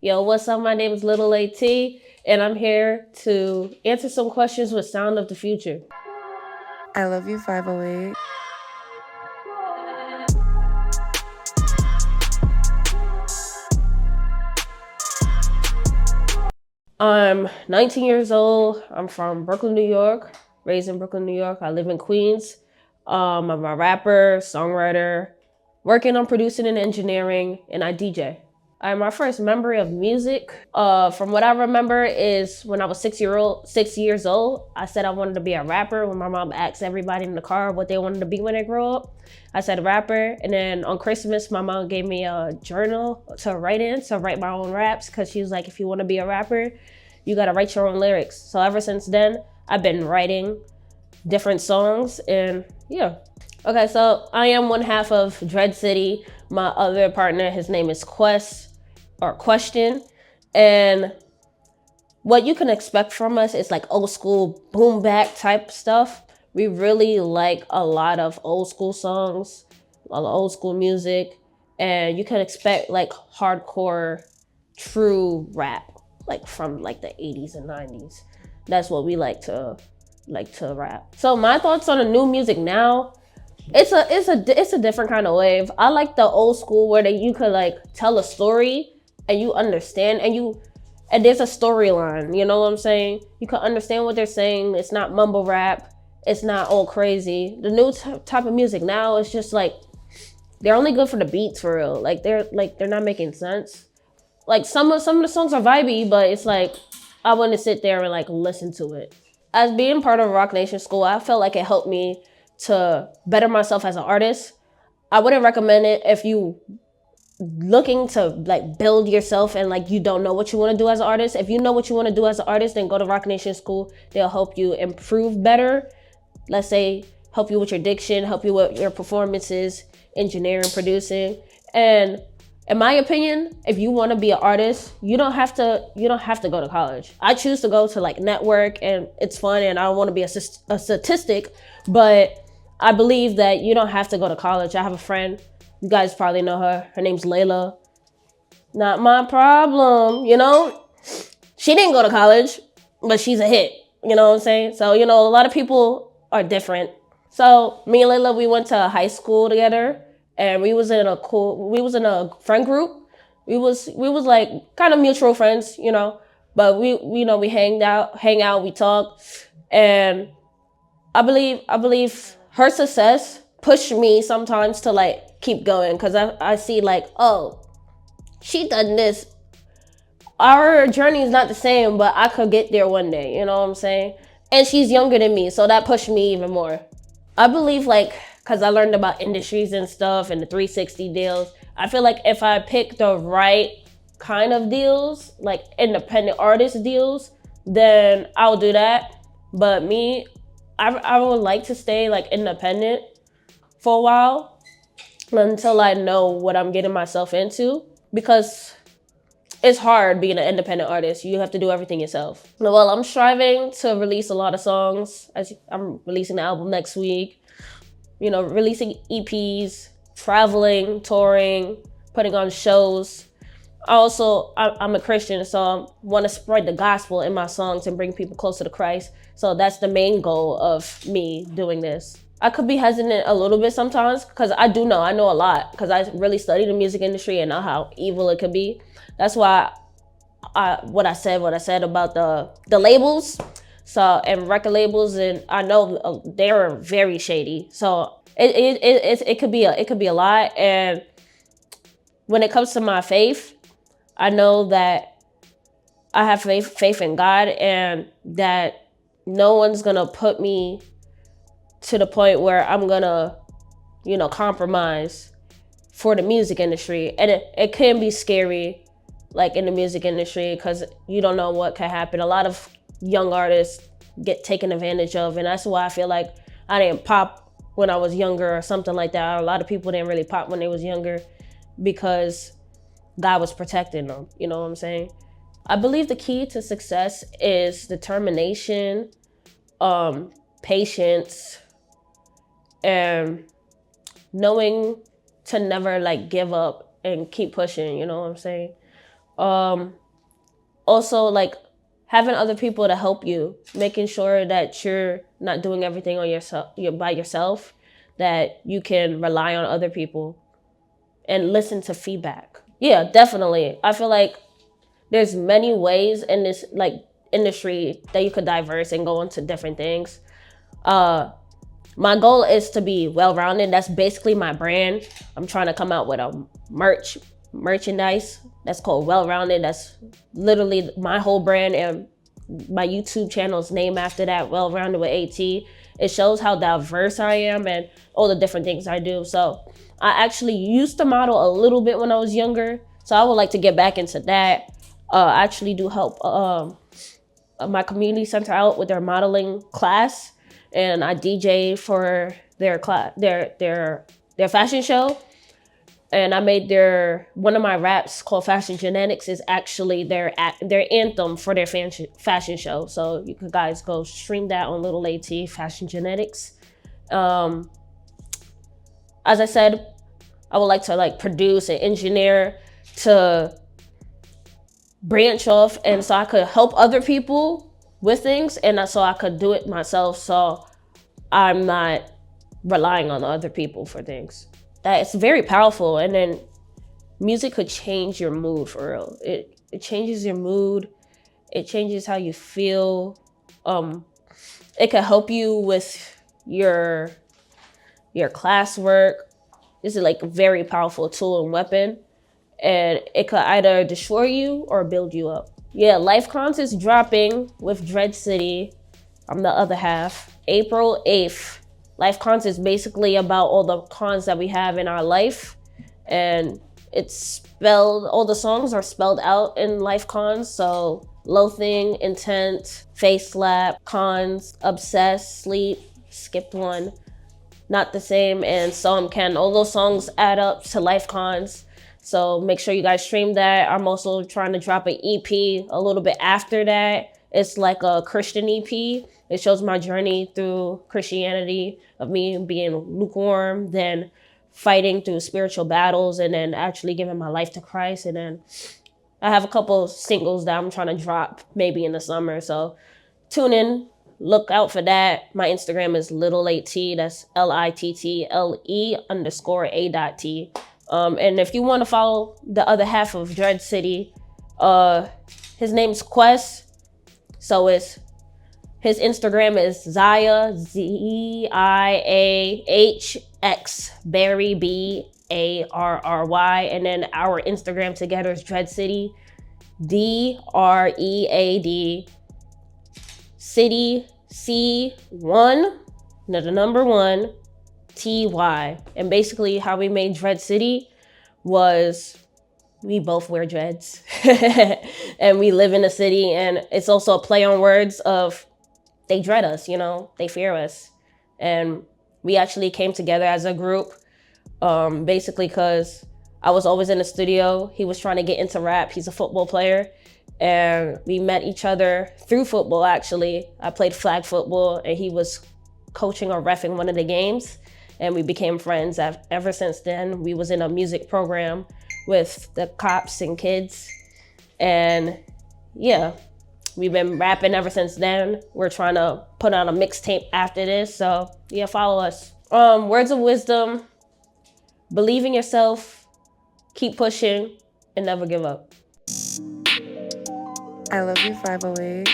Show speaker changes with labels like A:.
A: Yo, what's up? My name is Little A.T, and I'm here to answer some questions with Sound of the Future.
B: I love you, 508.
A: I'm 19 years old. I'm from Brooklyn, New York, raised in Brooklyn, New York. I live in Queens. I'm a rapper, songwriter, working on producing and engineering, and I DJ. My first memory of music, from what I remember, is when I was 6 years old. I said I wanted to be a rapper when my mom asked everybody in the car what they wanted to be when they grow up. I said rapper, and then on Christmas, my mom gave me a journal to write my own raps, because she was like, if you want to be a rapper, you got to write your own lyrics. So ever since then, I've been writing different songs, and yeah. Okay, so I am one half of Dread City. My other partner, his name is Question. And what you can expect from us is like old school boom bap type stuff. We really like a lot of old school songs, a lot of old school music, and you can expect like hardcore, true rap, like from like the 80s and 90s. That's what we like to rap. So my thoughts on the new music now, it's a different kind of wave. I like the old school where you could like tell a story and you understand and there's a storyline, you know what I'm saying? You can understand what they're saying. It's not mumble rap. It's not all crazy. The new type of music now is just like, they're only good for the beats for real. They're not making sense. Like some of the songs are vibey, but it's like, I want to sit there and like listen to it. As being part of Roc Nation School, I felt like it helped me to better myself as an artist. I wouldn't recommend it if you looking to like build yourself and like you don't know what you want to do as an artist. If you know what you want to do as an artist, then go to Roc Nation School. They'll help you improve better. Let's say help you with your diction, help you with your performances, engineering, producing. And in my opinion, if you want to be an artist, you don't have to go to college. I choose to go to like network, and it's fun, and I don't want to be a statistic, but I believe that you don't have to go to college. I have a friend, you guys probably know her. Her name's Laila. Not my problem, you know? She didn't go to college, but she's a hit, you know what I'm saying? So, a lot of people are different. So me and Laila, we went to high school together, and we was in a friend group. We was like kind of mutual friends, but we hang out, we talk, and I believe her success pushed me sometimes to like keep going, because I see like, oh, she done this. Our journey is not the same, but I could get there one day, you know what I'm saying? And she's younger than me, so that pushed me even more. I believe like, because I learned about industries and stuff and the 360 deals, I feel like if I pick the right kind of deals, like independent artist deals, then I'll do that. But me, I would like to stay like independent for a while until I know what I'm getting myself into, because it's hard being an independent artist. You have to do everything yourself. Well, I'm striving to release a lot of songs. I'm releasing the album next week, releasing EPs, traveling, touring, putting on shows. I'm a Christian, so I want to spread the gospel in my songs and bring people closer to Christ. So that's the main goal of me doing this. I could be hesitant a little bit sometimes, because I know a lot, because I really study the music industry and know how evil it could be. That's why what I said about the labels, and record labels, and I know they're very shady. So it could be a lot. And when it comes to my faith, I know that I have faith in God, and that no one's gonna put me to the point where I'm gonna, compromise for the music industry. And it can be scary, like in the music industry, because you don't know what can happen. A lot of young artists get taken advantage of, and that's why I feel like I didn't pop when I was younger or something like that. A lot of people didn't really pop when they was younger, because God was protecting them, you know what I'm saying? I believe the key to success is determination, patience, and knowing to never like give up and keep pushing, you know what I'm saying? Also, like, having other people to help you, making sure that you're not doing everything on yourself, you're by yourself, that you can rely on other people and listen to feedback. Yeah, definitely. I feel like there's many ways in this like industry that you could diverse and go into different things. My goal is to be well-rounded. That's basically my brand. I'm trying to come out with a merchandise that's called Well-Rounded. That's literally my whole brand, and my YouTube channel is named after that, Well-Rounded with A.T. It shows how diverse I am and all the different things I do. So I actually used to model a little bit when I was younger, so I would like to get back into that. I actually do help my community center out with their modeling class, and I DJ for their class, their fashion show. And I made one of my raps called Fashion Genetics is actually their anthem for their fashion show. So you guys go stream that on Little A.T, Fashion Genetics. As I said, I would like to like produce and engineer to branch off, and so I could help other people with things, and so I could do it myself, so I'm not relying on other people for things. It's very powerful, and then music could change your mood for real. It changes your mood. It changes how you feel. It could help you with your classwork. This is like a very powerful tool and weapon, and it could either destroy you or build you up. Yeah, Life Cons is dropping with Dread City. I'm the other half. April 8th. Life Cons is basically about all the cons that we have in our life, and it's spelled, all the songs are spelled out in Life Cons. So loathing, intent, face slap, cons, obsessed, sleep, skipped one, not the same, and some can. All those songs add up to Life Cons. So make sure you guys stream that. I'm also trying to drop an EP a little bit after that. It's like a Christian EP. It shows my journey through Christianity, of me being lukewarm, then fighting through spiritual battles, and then actually giving my life to Christ. And then I have a couple singles that I'm trying to drop maybe in the summer. So tune in, look out for that. My Instagram is Little A.T. That's LITTLE_A.T. And if you want to follow the other half of Dread City, his name's Quest. So his Instagram is Zaya, ZIAHX Barry BARRY, and then our Instagram together is Dread City, DREAD City C1, the number 1 TY. And basically how we made Dread City was we both wear dreads and we live in the city, and it's also a play on words of they dread us, they fear us. And we actually came together as a group, basically because I was always in the studio. He was trying to get into rap. He's a football player. And we met each other through football, actually. I played flag football, and he was coaching or reffing one of the games. And we became friends. Ever since then, we was in a music program with the cops and kids. And yeah, we've been rapping ever since then. We're trying to put on a mixtape after this. So yeah, follow us. Words of wisdom: believe in yourself, keep pushing, and never give up.
B: I love you, 508.